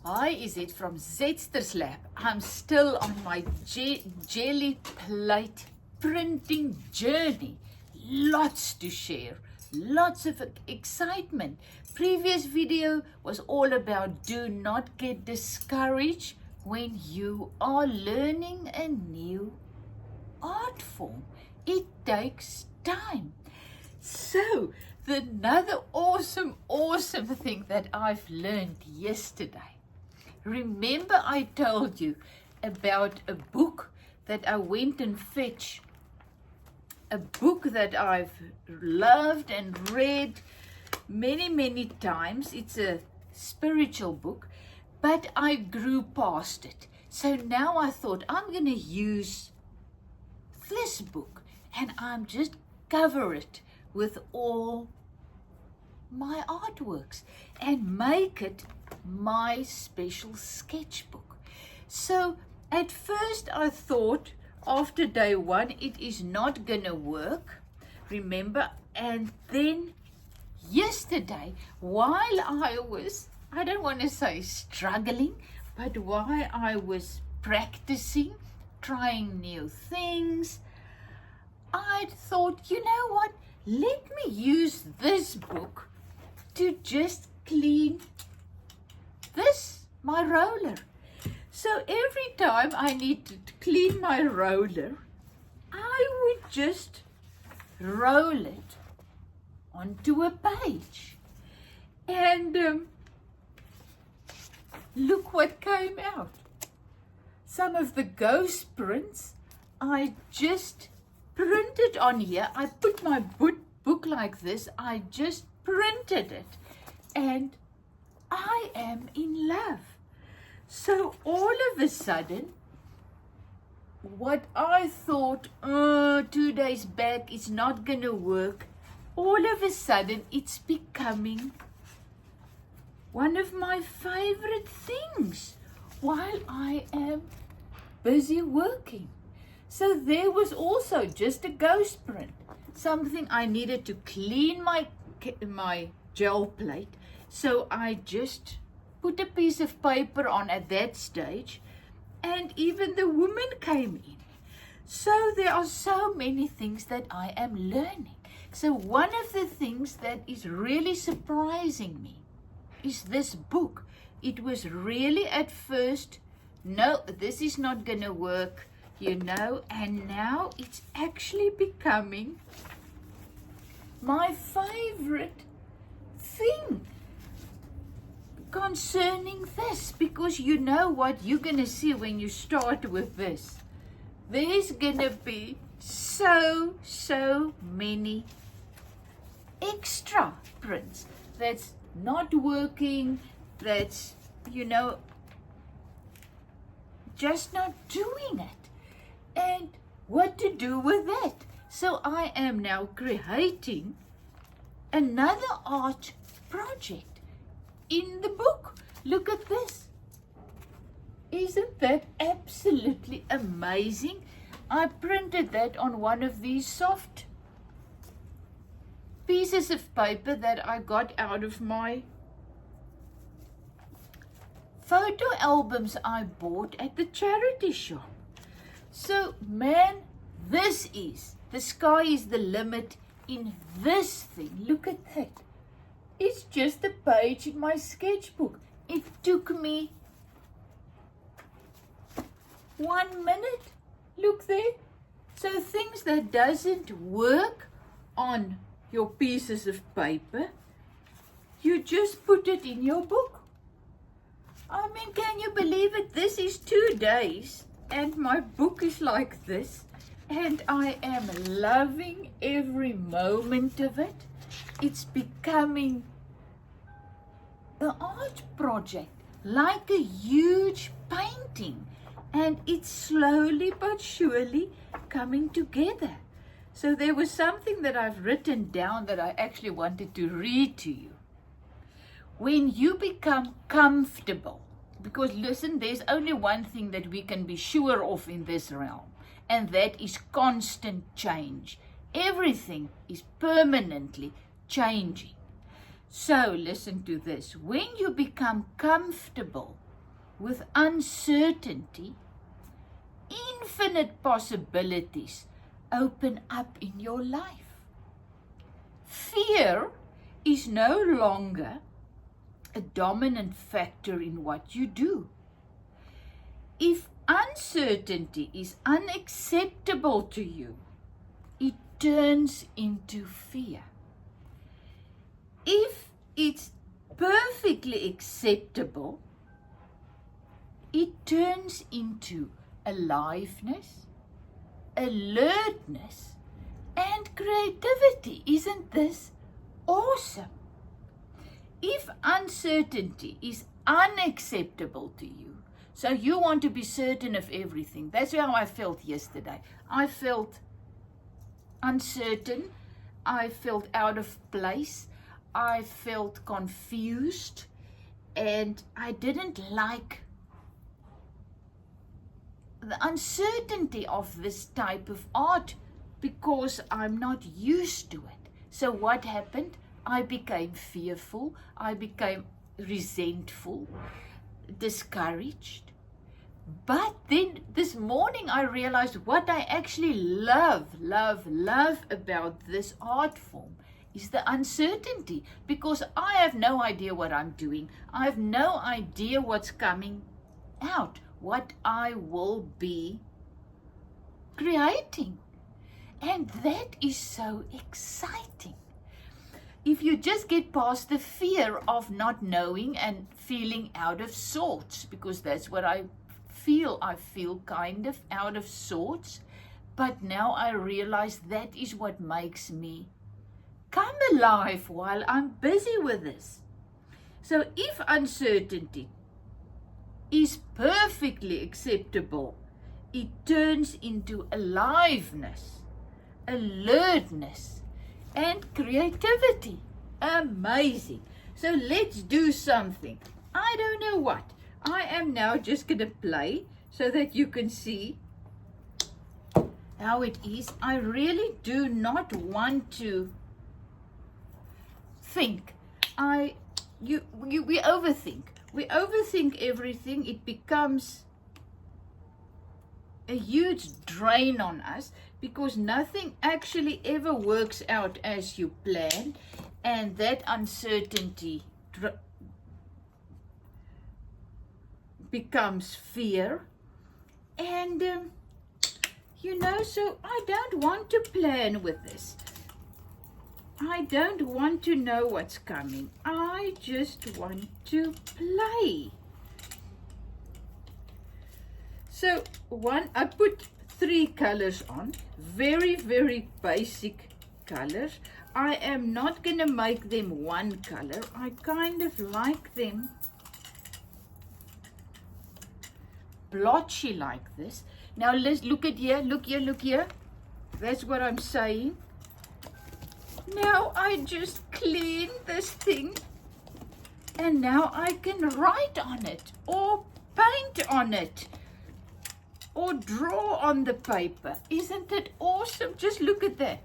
Hi, is it from Zetster's Lab? I'm still on my Gelli Plate printing journey. Lots to share, lots of excitement. Previous video was all about do not get discouraged when you are learning a new art form. It takes time. So, another awesome thing that I've learned yesterday. Remember I told you about a book that I went and fetched, a book that I've loved and read many times. It's a spiritual book, but I grew past it. So now I thought I'm going to use this book and I'm just cover it with all my artworks and make it my special sketchbook. So at first I thought after day one it is not gonna work, remember, and then yesterday while I don't want to say struggling, but while I was practicing, trying new things, I thought, you know what, let me use this book to just clean my roller. So every time I needed to clean my roller, I would just roll it onto a page. And look what came out. Some of the ghost prints I just printed on here. I put my book like this. I just printed it and I am in love. So all of a sudden, what I thought 2 days back is not gonna work, all of a sudden it's becoming one of my favorite things while I am busy working. So there was also just a ghost print, something I needed to clean my gel plate. So I just put a piece of paper on at that stage, and even the woman came in. So there are so many things that I am learning. So one of the things that is really surprising me is this book. It was really at first, no, this is not gonna work, you know, and now it's actually becoming my favorite thing concerning this, because you know what you're gonna see when you start with this. There's gonna be so many extra prints that's not working, that's, you know, just not doing it, and what to do with that. So I am now creating another art project in the book. Look at this. Isn't that absolutely amazing? I printed that on one of these soft pieces of paper that I got out of my photo albums I bought at the charity shop. So man, the sky is the limit in this thing. Look at that. It's just a page in my sketchbook. It took me 1 minute. Look there. So things that doesn't work on your pieces of paper, you just put it in your book. I mean, can you believe it? This is 2 days and my book is like this, and I am loving every moment of it. It's becoming an art project, like a huge painting, and it's slowly but surely coming together. So there was something that I've written down that I actually wanted to read to you. When you become comfortable, because listen, there's only one thing that we can be sure of in this realm, and that is constant change. Everything is permanently changing. So listen to this. When you become comfortable with uncertainty, infinite possibilities open up in your life. Fear is no longer a dominant factor in what you do. If uncertainty is unacceptable to you, it turns into fear. If it's perfectly acceptable, it turns into aliveness, alertness, and creativity. Isn't this awesome? If uncertainty is unacceptable to you, so you want to be certain of everything. That's how I felt yesterday. I felt uncertain. I felt out of place. I felt confused. And I didn't like the uncertainty of this type of art because I'm not used to it. So what happened? I became fearful. I became resentful, discouraged. But then this morning I realized what I actually love about this art form is the uncertainty, because I have no idea what I'm doing. I have no idea what's coming out, what I will be creating. And that is so exciting. If you just get past the fear of not knowing and feeling out of sorts, because that's what I feel kind of out of sorts, but now I realize that is what makes me come alive while I'm busy with this. So if uncertainty is perfectly acceptable, it turns into aliveness, alertness, and creativity. Amazing. So let's do something. I don't know what. I am now just going to play so that you can see how it is. I really do not want to think. We overthink. We overthink everything. It becomes a huge drain on us because nothing actually ever works out as you plan, and that uncertainty becomes fear. And so I don't want to plan with this. I don't want to know what's coming. I just want to play. So I put 3 colors on, very, very basic colors. I am not going to make them one color. I kind of like them blotchy like this. Now let's look at here, look here. That's what I'm saying. Now I just clean this thing and now I can write on it or paint on it or draw on the paper. Isn't it awesome? Just look at that.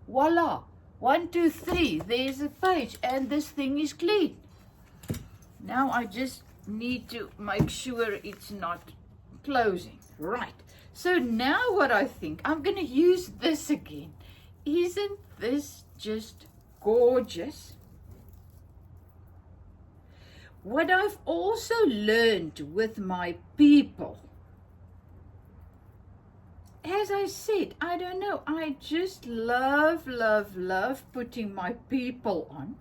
Voila. 1, 2, 3. There's a page and this thing is clean. Now I just need to make sure it's not closing. Right. So now what I think, I'm going to use this again. Isn't this just gorgeous? What I've also learned with my people, as I said, I don't know, I just love putting my people on.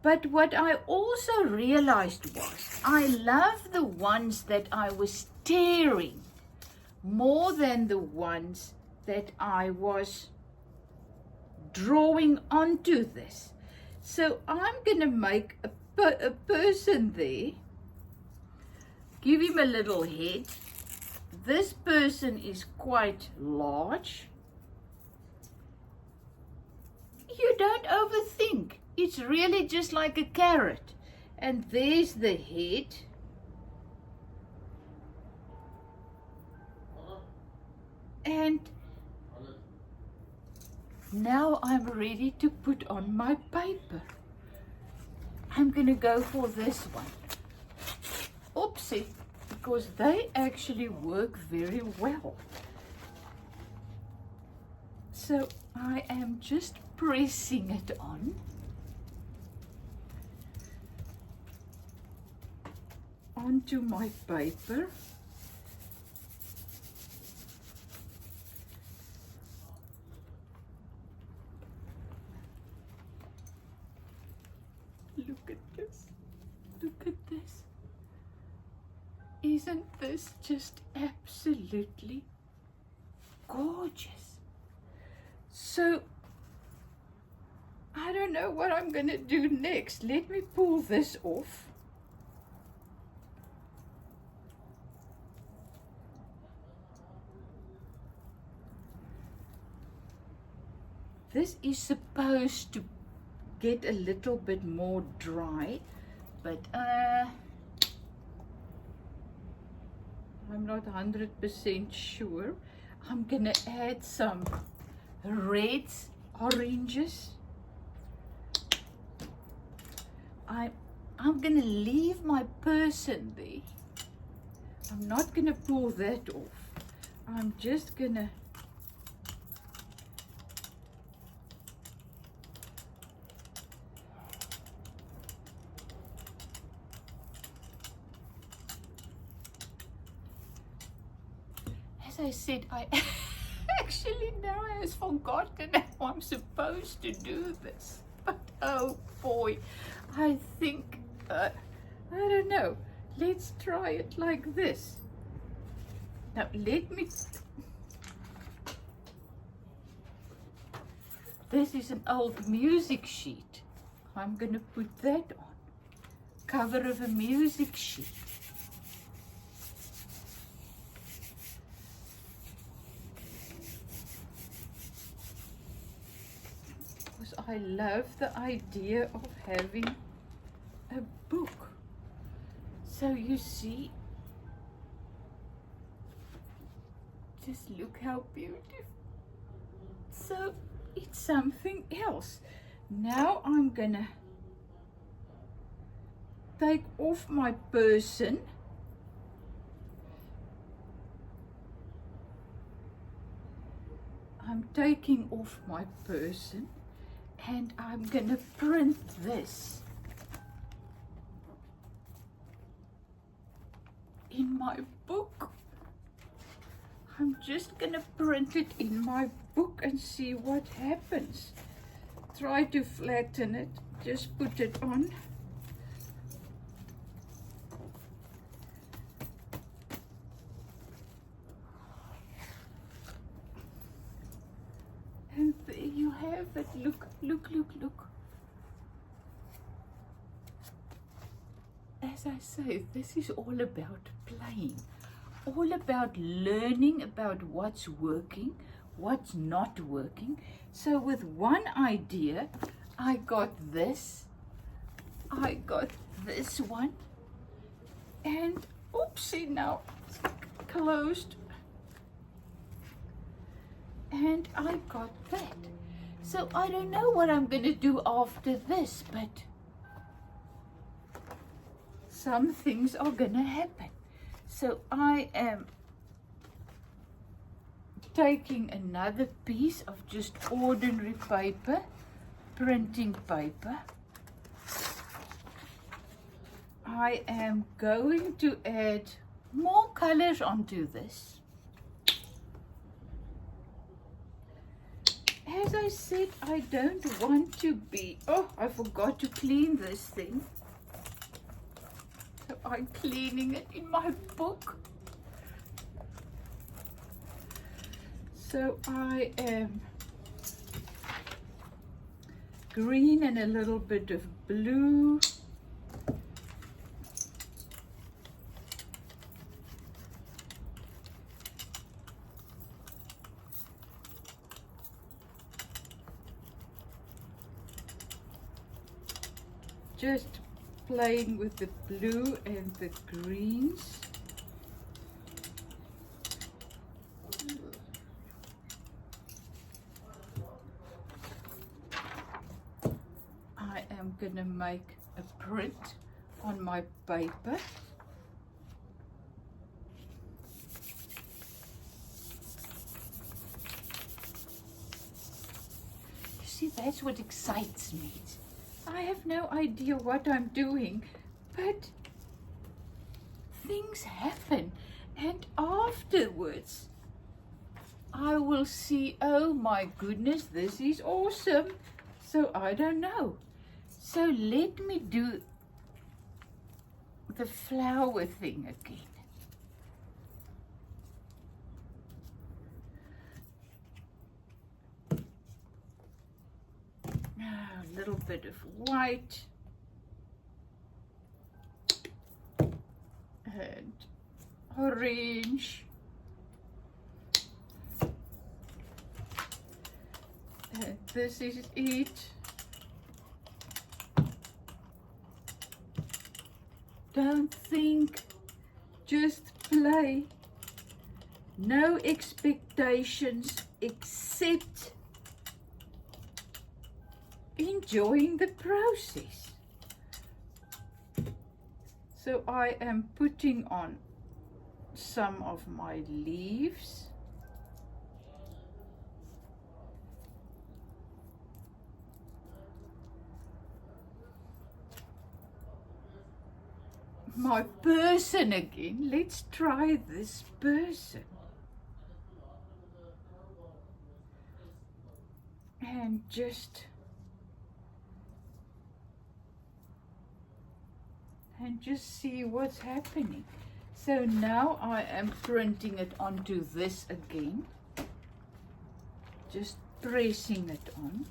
But what I also realized was I love the ones that I was tearing more than the ones that I was drawing onto this. So I'm going to make a person there, give him a little head. This person is quite large. You don't overthink. It's really just like a carrot. And there's the head. And now I'm ready to put on my paper. I'm going to go for this one. oopsie, because they actually work very well. So I am just pressing it on. Onto my paper. Look at this. Look at this. Isn't this just absolutely gorgeous? So I don't know what I'm going to do next. Let me pull this off. This is supposed to get a little bit more dry, but I'm not 100% sure. I'm gonna add some reds, oranges. I'm gonna leave my person there. I'm not gonna pull that off. I'm just gonna I said, I actually now has forgotten how I'm supposed to do this. But oh boy, I think, I don't know. Let's try it like this. Now let me, this is an old music sheet. I'm going to put that on. Cover of a music sheet. I love the idea of having a book. So you see, just look how beautiful. So it's something else. Now I'm gonna take off my person. I'm taking off my person. And I'm going to print this in my book. I'm just going to print it in my book and see what happens. Try to flatten it. Just put it on. And there you have it. Look, look, look, look. As I say, this is all about playing. All about learning about what's working, what's not working. So with one idea, I got this. I got this one. And oopsie, now it's closed. And I got that. So I don't know what I'm going to do after this, but some things are going to happen. So I am taking another piece of just ordinary paper, printing paper. I am going to add more colors onto this. As I said, I don't want to be, oh, I forgot to clean this thing. So I'm cleaning it in my book. So I am green and a little bit of blue. Just playing with the blue and the greens. I am gonna make a print on my paper. See, that's what excites me. I have no idea what I'm doing, but things happen, and afterwards I will see, oh my goodness, this is awesome. So I don't know. So let me do the flower thing again. A little bit of white and orange and this is it. Don't think, just play. No expectations except enjoying the process. So I am putting on some of my leaves. My person again. Let's try this person. And just see what's happening. So now I am printing it onto this again. Just pressing it on.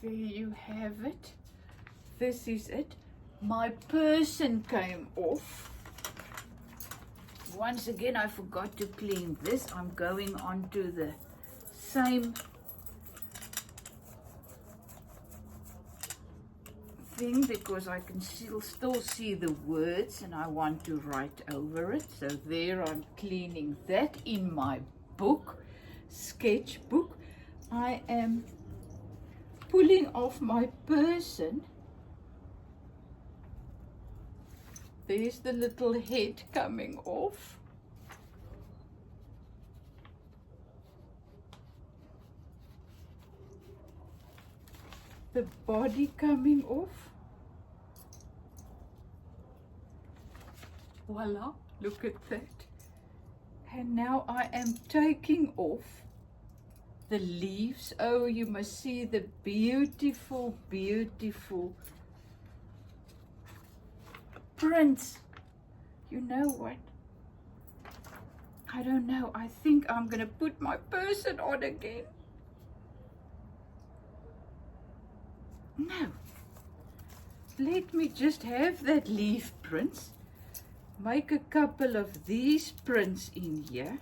There you have it. This is it. My person came off. Once again, I forgot to clean this. I'm going on to the same thing because I can still see the words and I want to write over it. So there, I'm cleaning that in my book, sketchbook. I am pulling off my person. There's the little head coming off. The body coming off. Voila, look at that. And now I am taking off the leaves. Oh, you must see the beautiful, beautiful prints. You know what? I don't know. I think I'm going to put my person on again. No. Let me just have that leaf prints. Make a couple of these prints in here.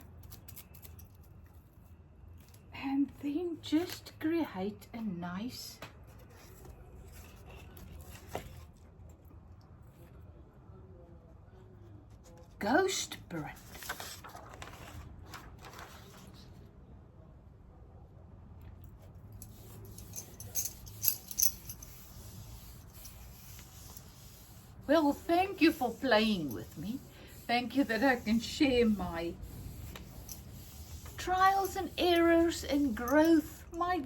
And then just create a nice ghost print. Well, thank you for playing with me. Thank you that I can share my trials and errors and growth, my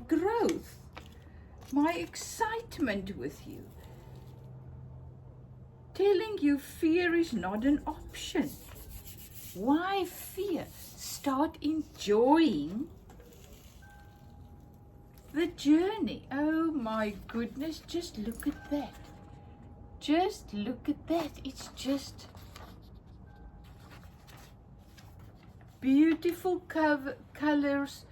excitement with you. Telling you fear is not an option. Why fear? Start enjoying the journey. Oh my goodness, just look at that. Just look at that. It's just beautiful colors,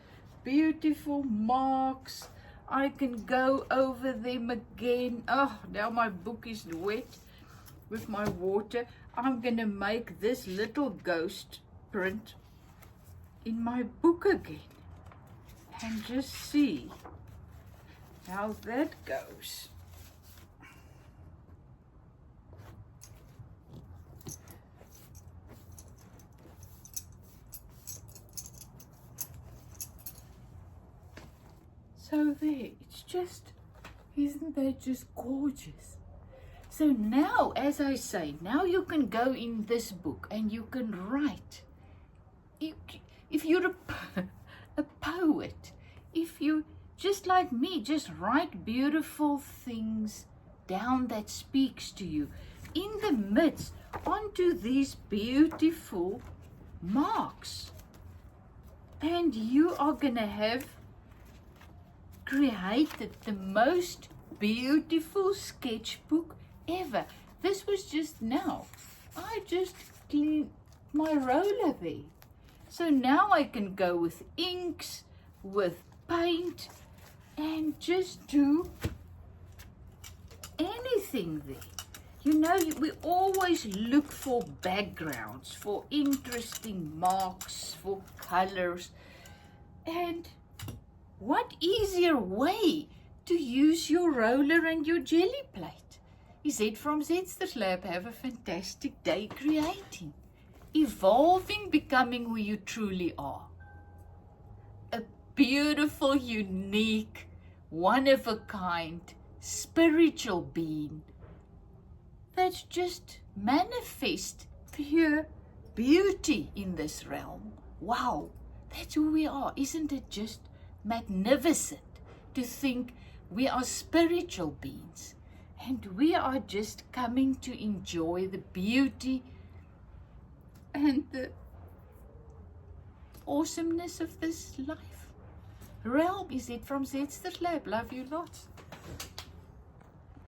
beautiful marks. I can go over them again. Oh, now my book is wet with my water. I'm gonna make this little ghost print in my book again and just see how that goes. So there, it's just, isn't that just gorgeous? So now, as I say, now you can go in this book and you can write. If you're a poet, if you, just like me, just write beautiful things down that speaks to you. In the midst, onto these beautiful marks. And you are gonna have created the most beautiful sketchbook ever. This was just now. I just cleaned my roller there. So now I can go with inks, with paint, and just do anything there. You know, we always look for backgrounds, for interesting marks, for colors. And what easier way to use your roller and your Gelli Plate? Zed from Zedster's Lab, have a fantastic day creating, evolving, becoming who you truly are. A beautiful, unique, one-of-a-kind, spiritual being that's just manifest pure beauty in this realm. Wow, that's who we are. Isn't it just magnificent to think we are spiritual beings and we are just coming to enjoy the beauty and the awesomeness of this life. Realm. Is it from Zedster's Lab? Love you lots.